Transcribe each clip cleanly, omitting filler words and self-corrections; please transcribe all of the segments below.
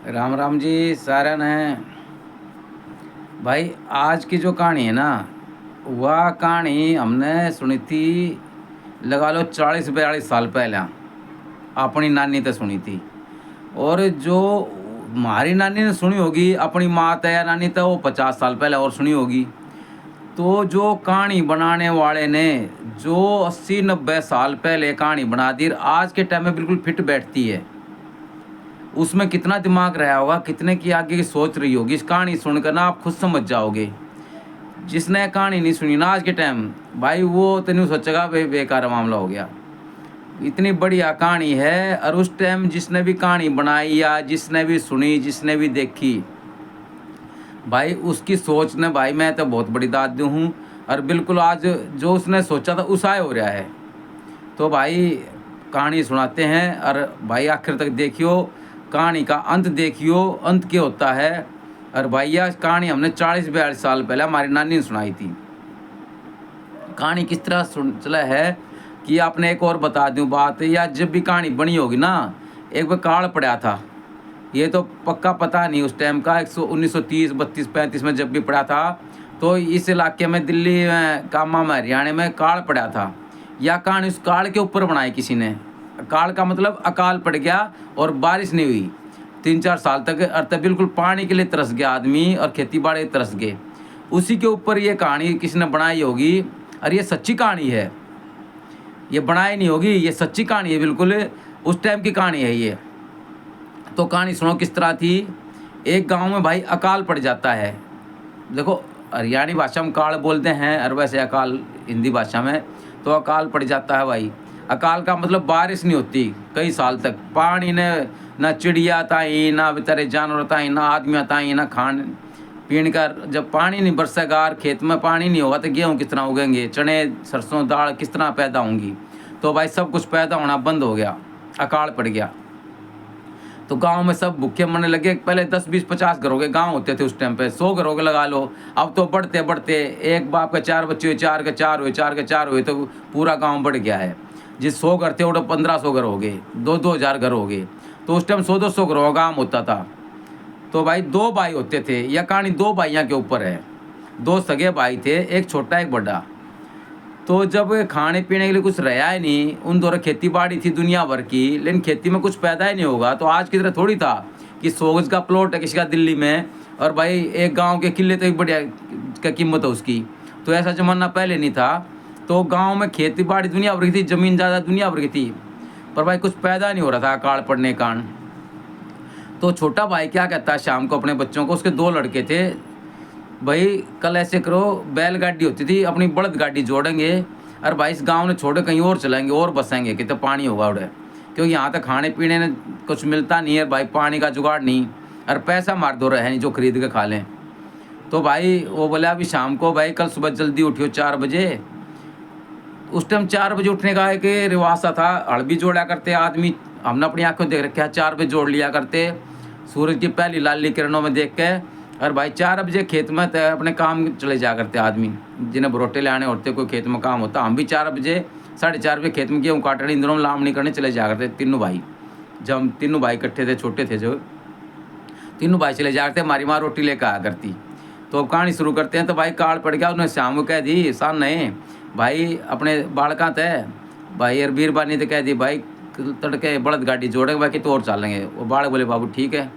राम राम जी सारन है भाई। आज की जो कहानी है ना, वह कहानी हमने सुनी थी, लगा लो 40-42 साल पहले। अपनी नानी तो सुनी थी। और जो हमारी नानी ने सुनी होगी, अपनी माँ तो या नानी तो वो 50 साल पहले और सुनी होगी। तो जो कहानी बनाने वाले ने जो 80-90 साल पहले कहानी बना दी, आज के टाइम में बिल्कुल फिट बैठती है। उसमें कितना दिमाग रहा होगा, कितने की आगे की सोच रही होगी, इस कहानी सुनकर ना आप खुद समझ जाओगे। जिसने कहानी नहीं सुनी ना आज के टाइम, भाई वो तो नहीं सोचेगा भाई बेकार मामला हो गया। इतनी बढ़िया कहानी है। और उस टाइम जिसने भी कहानी बनाई या जिसने भी सुनी, जिसने भी देखी, भाई उसकी सोच ने, भाई मैं तो बहुत बड़ी दाद दूँ हूँ। और बिल्कुल आज जो उसने सोचा था उसाए हो रहा है। तो भाई कहानी सुनाते हैं, और भाई आखिर तक देखियो, कहानी का अंत देखियो, अंत क्या होता है। और भैया कहानी हमने 40-42 साल पहले हमारी नानी ने सुनाई थी। कहानी किस तरह सुन चला है कि आपने एक और बता दूं बात, या जब भी कहानी बनी होगी ना, एक बार काल पड़ा था। ये तो पक्का पता नहीं उस टाइम का, 1930, 32, 35 में जब भी पड़ा था, तो इस इलाके में, दिल्ली में, कामा में, हरियाणा में काल पड़ा था। या कहानी उस काल के ऊपर बनाई किसी ने। काल का मतलब अकाल पड़ गया और बारिश नहीं हुई 3-4 साल तक, अर्थात बिल्कुल पानी के लिए तरस गया आदमी और खेती बाड़ी तरस गए। उसी के ऊपर ये कहानी किसी ने बनाई होगी। और ये सच्ची कहानी है, ये बनाई नहीं होगी, ये सच्ची कहानी है, बिल्कुल उस टाइम की कहानी है ये। तो कहानी सुनो किस तरह थी। एक गांव में भाई अकाल पड़ जाता है। देखो, हरियाणी भाषा में काल बोलते हैं, और वैसे अकाल हिंदी भाषा में। तो अकाल पड़ जाता है भाई। अकाल का मतलब बारिश नहीं होती कई साल तक। पानी ने, ना चिड़िया ताई, ना बेचारे जानवर ताई, ना आदमी ताई, ना खान पीने का। जब पानी नहीं बरसेगा और खेत में पानी नहीं होगा तो गेहूँ किस तरह उगेंगे, चने सरसों दाल किस तरह पैदा होंगी। तो भाई सब कुछ पैदा होना बंद हो गया, अकाल पड़ गया। तो गांव में सब भूखे मरने लगे। पहले 10-20-50 घरों के गांव होते थे उस टाइम पे, 100 घरों के लगा लो। अब तो बढ़ते बढ़ते एक बाप के 4 बच्चे हुए, 4 के 4 हुए, 4 के 4 हुए, तो पूरा गांव बढ़ गया है। जिस 100 घर थे वो 1500 घर हो गए, 2-2 हजार घर हो गए। तो उस टाइम 100-200 घरों का गाँव होता था। तो भाई 2 भाई होते थे। यह कहानी 2 भाइयों के ऊपर है। 2 सगे भाई थे, एक छोटा एक बड़ा। तो जब खाने पीने के लिए कुछ रहा ही नहीं, उन दोनों खेती बाड़ी थी दुनिया भर की, लेकिन खेती में कुछ पैदा ही नहीं होगा। तो आज की तरह थोड़ी था कि 100 गज का प्लॉट है किसी का दिल्ली में, और भाई एक गांव के किले तो एक बढ़िया क्या कीमत है उसकी। तो ऐसा जमाना पहले नहीं था। तो गांव में खेती बाड़ी दुनिया भर की थी, ज़मीन ज़्यादा दुनिया भर की थी, पर भाई कुछ पैदा नहीं हो रहा था अकाल पड़ने के कारण। तो छोटा भाई क्या कहता है शाम को अपने बच्चों को, उसके 2 लड़के थे, भाई कल ऐसे करो, बैलगाड़ी होती थी, अपनी बड़द गाड़ी जोड़ेंगे और भाई इस गांव ने छोड़े कहीं और चलाएंगे और बसेंगे कि तो पानी होगा उड़े, क्योंकि यहाँ तक खाने पीने ने कुछ मिलता नहीं है भाई, पानी का जुगाड़ नहीं, और पैसा मार दो रहे नहीं जो खरीद के खा लें। तो भाई वो बोला अभी शाम को, भाई कल सुबह जल्दी उठियो 4 बजे। उस टाइम 4 बजे उठने का एक रिवाज सा था। हड़ भी जोड़ा करते आदमी, हमने अपनी आंखों देख रखा है, 4 बजे जोड़ लिया करते सूरज की पहली लाली किरणों में देख के। और भाई 4 बजे खेत में अपने काम चले जा करते आदमी, जिन्हें बरोटे ले आने होते, कोई खेत में काम होता। हम भी 4 बजे 4:30 बजे खेत में गेहूँ काटने, इन दिनों लामनी करने चले जा करते तीनों भाई। जब हम तीनों भाई इकट्ठे थे, छोटे थे जो, तीनों भाई चले जा करते, हमारी माँ रोटी लेकर आया करती। तो अब कहानी शुरू करते हैं। तो भाई काल पड़ गया, उन्होंने शाम को कह दी सान नहीं भाई अपने बालका थे भाई, और बीरबानी तो कह दी भाई तड़के बड़द गाड़ी जोड़ेंगे बाकी तो और चलेंगे। वो बालक बोले बाबू ठीक है।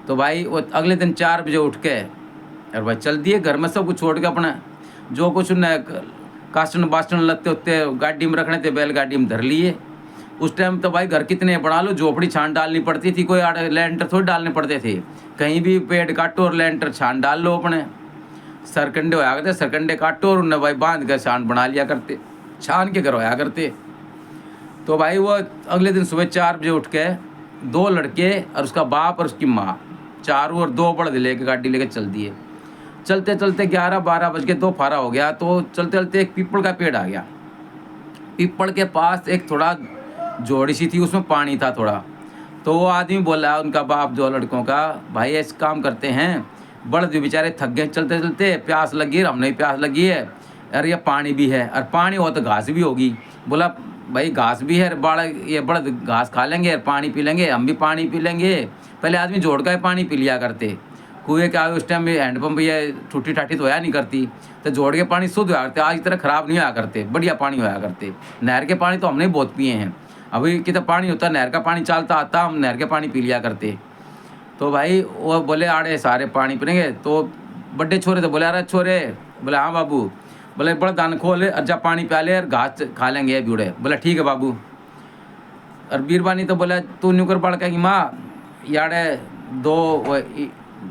तो भाई वो अगले दिन 4 बजे उठ के और भाई चल दिए घर में सब कुछ छोड़ के, अपना जो कुछ उन्हें कास्टन बास्टन लगते होते गाड़ी में रखने थे, बैलगाड़ी में धर लिए। उस टाइम तो भाई घर कितने बना लो, झोपड़ी छान डालनी पड़ती थी, कोई लेंटर थोड़ी डालने पड़ते थे। कहीं भी पेड़ काटो और लेंटर छान डाल लो, अपने सरकंडे होया करते, सरकंडे काटो और उन्हें भाई बांध कर छान बना लिया करते, छान के घर होया करते। तो भाई वो अगले दिन सुबह 4 बजे उठ के 2 लड़के और उसका बाप और उसकी माँ, चारों और 2 बड़द लेके गाड़ी लेके चल दिए। चलते चलते 11-12 बज के 2 फारा हो गया। तो चलते चलते एक पीपल का पेड़ आ गया। पीपल के पास एक थोड़ा जोड़ी सी थी, उसमें पानी था थोड़ा। तो वो आदमी बोला उनका बाप 2 लड़कों का, भाई ऐसे काम करते हैं, बड़द भी बेचारे थक गए चलते चलते, प्यास लगी है, हमने भी प्यास लगी है, अरे ये पानी भी है, और पानी हो तो घास भी होगी। बोला भाई घास भी है, ये बड़द घास खा लेंगे और पानी पी लेंगे, हम भी पानी पी लेंगे, पहले आदमी जोड़ का ही पानी पी लिया करते, कुएँ का उस टाइम में हैंडपम्प या टूटी टाटी तो होया नहीं करती, तो जोड़ के पानी शुद्ध होया करते, आज की तरह ख़राब नहीं होया करते, बढ़िया पानी होया करते। नहर के पानी तो हमने बहुत पिए हैं, अभी कितना पानी होता है, नहर का पानी चलता आता, हम नहर के पानी पी लिया करते। तो भाई वो बोले आड़े सारे पानी पिएंगे, तो बड़े छोरे थे, बोले अरे छोरे, बोले हाँ बाबू, बोले बड़ा दान खोल अच्छा पानी प्या ले और घास खा लेंगे बूढ़े, बोला ठीक है बाबू। और बीरबानी तो बोला तू न्यूकर बढ़ की माँ याड़े दो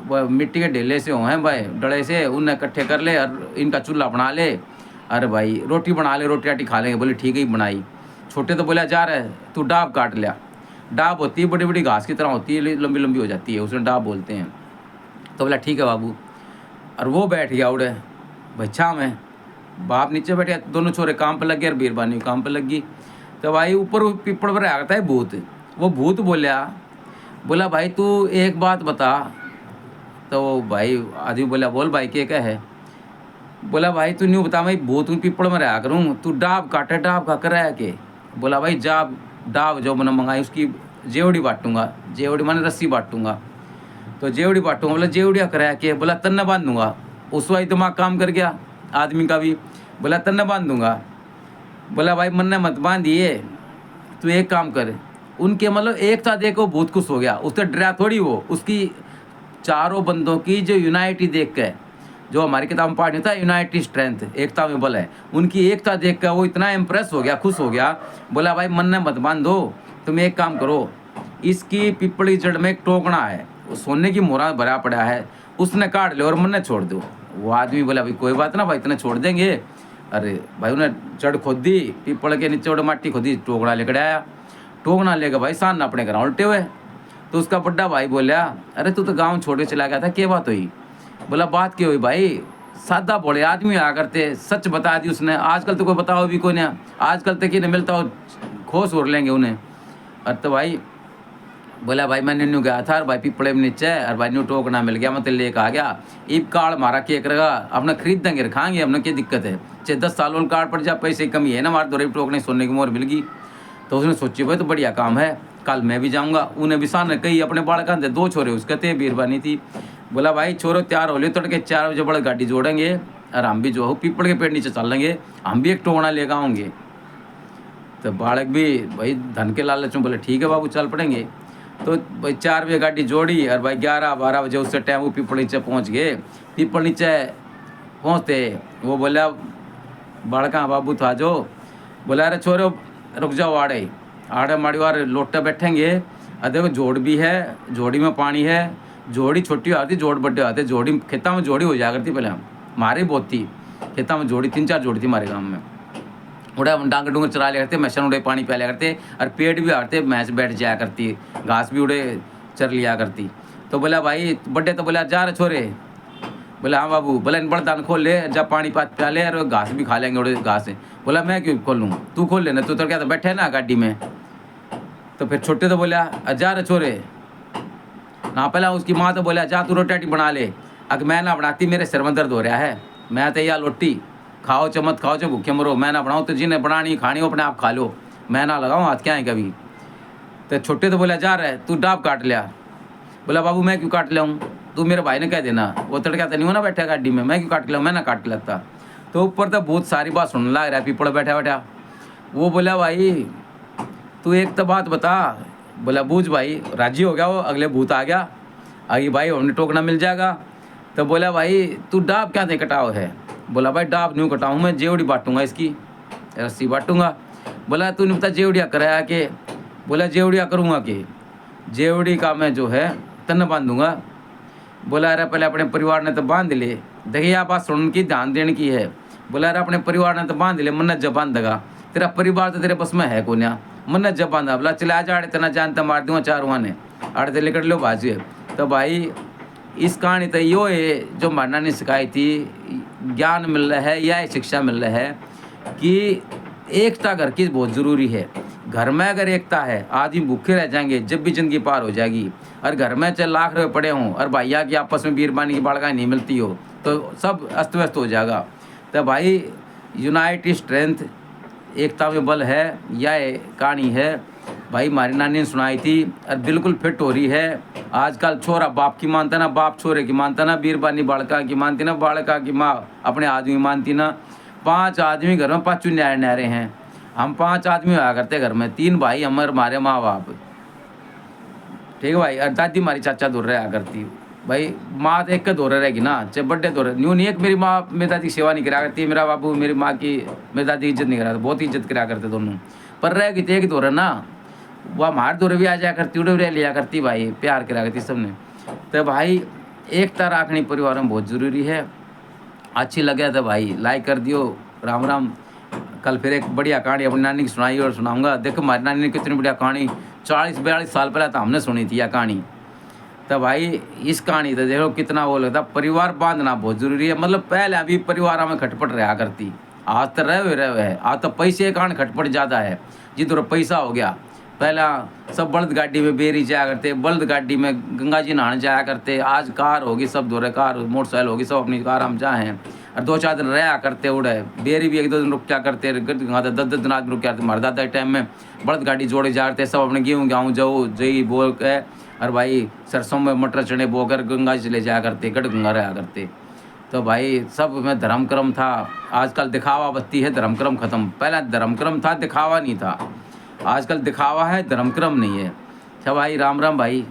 वो मिट्टी के ढेले से हो हैं भाई, डड़े से उन्हें इकट्ठे कर ले और इनका चूल्हा बना ले, अरे भाई रोटी बना ले, रोटी राटी खा लेंगे। बोले ठीक है ही बनाई। छोटे तो बोला जा रहे तू डाब काट लिया, डाब होती है बड़ी बड़ी घास की तरह होती है, लंबी लंबी हो जाती है, उसे डाब बोलते हैं। तो बोला ठीक है बाबू, और वो बैठ गया उड़े बच्चा में, बाप नीचे बैठ गया, दोनों छोरे काम पर लग गए और बीरबानी काम पर लग गई। तो भाई ऊपर पिपड़ पर आता है भूत, वो भूत बोला भाई तू एक बात बता। तो भाई आदमी बोला बोल भाई क्या है। बोला भाई तू न्यू बता, मैं भूत पिपड़ में रहा करूँ, तू डाब काटे, डाब का कर रहा के। बोला भाई जाब डाब जो मैंने मंगाई उसकी जेवड़ी बांटूंगा, जेवड़ी मैंने रस्सी बांटूंगा, तो जेवड़ी बांटूंगा। बोला जेवड़िया कराया के, बोला तन्ना बांध दूंगा। उस वही दिमाग काम कर गया आदमी का भी, बोला तन्ना बांध दूंगा। बोला भाई मन ने मत बांधिए, तू एक काम कर, उनके मतलब एक था देखो भूत खुश हो गया, उससे डरा थोड़ी, वो उसकी चारों बंदों की जो यूनाइटी देख के, जो हमारी किताब में पाठ नहीं था यूनाइटी स्ट्रेंथ, एकता में बल है, उनकी एकता देख कर वो इतना इम्प्रेस हो गया, खुश हो गया। बोला भाई मन ने मत बांधो, तुम एक काम करो, इसकी पिपड़ी जड़ में एक टोकना है, सोने की मोहरा भरा पड़ा है, उसने काट लो और मन ने छोड़ दो। वो आदमी बोला भाई कोई बात ना भाई, इतने छोड़ देंगे। अरे भाई उन्हें जड़ खोद दी, पीपल के नीचे उड़े माटी खोदी, टोकना लेकर आया, टोकना लेकर भाई सान अपने घर उल्टे हुए। तो उसका बड्डा भाई बोला अरे तू तो गाँव छोड़ के चला गया था, क्या बात हुई। बोला बात क्या हुई भाई, सादा बोले आदमी आ करते, सच बता दी उसने, आजकल तो कोई बताओ भी कोई नहीं, आजकल तक ही नहीं मिलता हो, खोस उड़ लेंगे उन्हें। और तो भाई बोला भाई मैं न्यू गया था और भाई पिपड़े में नीचे, और भाई न्यू टोकना मिल गया, मतलब लेकर आ गया, ईब कार्ड मारा केक रगा अपना खरीद देंगे रखाएंगे, हमने क्या दिक्कत है, चाहे 10 साल वाले कार्ड पर जा, पैसे की कमी है ना, हमारे दौरे टोकने सोने की मोहर मिल गई। तो उसने सोची भाई तो बढ़िया काम है, कल मैं भी जाऊँगा। उन्हें भी सामने कही अपने बालका थे, 2 छोरे उसके थे, बीरबानी थी। बोला भाई छोरो तैयार हो लियो, तड़के 4 बजे बड़े गाड़ी जोड़ेंगे और हम भी जो हो पीपड़ के पेड़ नीचे चल लेंगे, हम भी एक टोकना लेकर आएंगे। तो बालक भी भाई धन के लालच में बोले ठीक है बाबू चल पड़ेंगे। तो भाई 4 बजे गाड़ी जोड़ी और भाई 11-12 बजे उससे टाइम वो पीपड़ नीचे पहुँच गए। पीपड़ नीचे पहुँचते वो बोला बालका बाबू था जो, बोला अरे छोरो रुक जाओ, आड़े आड़े माड़ीवार लोटे बैठेंगे, और देखो जोड़ भी है, जोड़ी में पानी है, जोड़ी छोटी आती, जोड़ बड्डे आते, जोड़ी खेता में जोड़ी हो जाया करती, पहले हमारी बहुत थी खेता में जोड़ी, 3-4 जोड़ी थी हमारे गाँव में। उड़ा डांग डूंगर चरा लिया करते, मैशन उड़े पानी पिया लिया करते, और पेट भी हारते, भैंस बैठ जाया करती, घास भी उड़े चर लिया करती। तो बोला भाई बड्डे, तो बोला जा रहे छोरे, बोला हाँ बाबू, बोला इन बड़ा दान खोल ले, जब पानी पात प्या ले और घास भी खा लेंगे उड़े घास से। बोला मैं क्यों खोल लूँ, तू खोल लेना, तू तो क्या तो बैठे ना गाड़ी में। तो फिर छोटे तो बोला जा रहे छोरे ना, पहला उसकी माँ तो बोला जा तू रोटी राटी बना ले, अगर मैं ना बनाती मेरे सिर में दर्द हो रहा है, मैं तो या लोटी खाओ चमत खाओ चाहे भूखे मरो, मैं ना बनाऊँ, तो जिन्हें बनानी खानी हो अपने आप खा लो, मैं ना लगाऊँ हाथ क्या है कभी। तो छोटे तो बोला जा रहा है तू डाब काट लिया। बोला बाबू मैं क्यों काट लाऊँ, तू मेरे भाई ने कह देना, वो तड़का तो नहीं हो ना बैठा गाड़ी में, मैं क्यों काट लाऊँ, मैं ना काट लेता। तो ऊपर तो बहुत सारी बात सुनने लग रहा है पीपड़ बैठा बैठा। वो बोला भाई तू एक तो बात बता। बोला बूझ भाई, राजी हो गया वो, अगले भूत आ गया, आगे भाई हमने टोकना मिल जाएगा। तो बोला भाई तू डाब क्या दे कटाओ है। बोला भाई डाब न्यू कटाऊँ, मैं जेवड़ी बांटूंगा, इसकी रस्सी बांटूंगा। बोला तू नहीं पता जेवड़िया कराया के। बोला जेवड़िया करूँगा कि जेवड़ी का मैं जो है तन बांधूंगा। बोला अरे पहले अपने परिवार ने तो बांध ले, देखिए आप बात सुन की ध्यान देने की है। बोला अरे अपने परिवार ने तो बांध ले, मन्नत जब बांध देगा, तेरा परिवार तो तेरे बस में है को ना, मन्नत जब बांधा। बोला चले आ जा, आड़े तना जानता मार दूंगा 4 ने, आड़े ते लेकर लो भाजी। तो भाई इस कहानी तो यो है जो मारना ने सिखाई थी, ज्ञान मिल रहा है या शिक्षा मिल रहा है कि एकता घर की बहुत ज़रूरी है। घर में अगर एकता है, आदमी भूखे रह जाएंगे जब भी ज़िंदगी पार हो जाएगी। और घर में चाहे लाख रुपये पड़े हों और भैया की आपस में बीरबानी की बाड़गाई नहीं मिलती हो, तो सब अस्त व्यस्त हो जाएगा। तो भाई यूनाइटी स्ट्रेंथ, एकता में बल है, यह कहानी है भाई हमारी नानी ने सुनाई थी और बिल्कुल फिट हो रही है। आजकल छोरा बाप की मानता ना, बाप छोरे की मानता ना, बीरबानी बालका की मानती ना, बालका की माँ अपने आदमी मानती ना। 5 आदमी घर में, 5 न्यारे न्यारे हैं। हम 5 आदमी हुआ करते घर में, 3 भाई हमारे माँ बाप, ठीक है भाई। और दादी हमारी चाचा दूर रहा करती भाई। माँ तो एक के दौरे रहेगी ना, चाहे बड्डे दौरे न्यू नहीं। एक मेरी माँ मेरी दादी की सेवा नहीं करा करती, मेरा बाबू मेरी माँ की मेरी दादी की इज्जत नहीं करा, बहुत इज्जत करा करते दोनों। पर रहेगी तो एक दौरे ना, वह हमारे दौरे भी आ जाया करती, उड़े उड़े लिया करती भाई, प्यार करा करती सबने। तो भाई एकता रखनी परिवार में बहुत ज़रूरी है। अच्छी लगे तो भाई लाइक कर दियो। राम राम। कल फिर एक बढ़िया कहानी अपनी नानी की सुनाई और सुनाऊंगा। देखो हमारी नानी ने कितनी बढ़िया कहानी 40-42 साल पहले तो हमने सुनी थी यह कहानी। तो भाई इस कहानी तो देखो कितना वो लगता, परिवार बांधना बहुत जरूरी है। मतलब पहले अभी परिवार में खटपट रहा करती, आज तो रहे है। आज तो पैसे के कारण खटपट ज़्यादा है। जिधर पैसा हो गया, पहला सब बल्द गाड़ी में बेरी जाया करते, बल्द गाड़ी में गंगा जी नहाने जाया करते। आज कार होगी, सब दौरे कार मोटरसाइकिल होगी, सब अपनी कार हम जाए और 2-4 दिन रहा करते उड़े। बेरी भी 1-2 दिन रुक क्या करते, 10-10 दिन आदमी रुक करते। हमारे दादा के टाइम में बल्द गाड़ी जोड़े जाते, सब अपने गेहूँ जाओ जई बोल के और भाई सरसों में मटर चने बोकर गंगा जी ले जाया करते, गढ़ गंगा रहा करते। तो भाई सब में धर्म क्रम था। आजकल दिखावा बत्ती है, धर्म क्रम खत्म। पहले धर्म क्रम था, दिखावा नहीं था। आजकल दिखावा है, धर्म क्रम नहीं है। अच्छा भाई, राम राम भाई।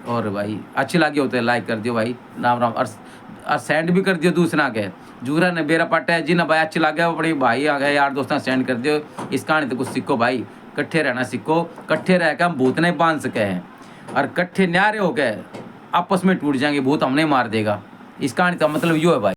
और भाई अच्छी लगी होते लाइक कर दियो भाई, राम राम। और सेंड भी कर दियो दूसरा के जूरा ने बेरा पाटा है जी ना भाई, अच्छी लगे वो बड़ी भाई आ गए यार दोस्तों, सेंड कर दियो। इस कहानी तो कुछ सीखो भाई, कट्ठे रहना सीखो। कट्ठे रह के हम भूत नहीं बांध सके हैं, और कट्ठे न्यारे हो गए आपस में टूट जाएंगे, भूत हमने मार देगा। इस कहानी का मतलब यो है भाई।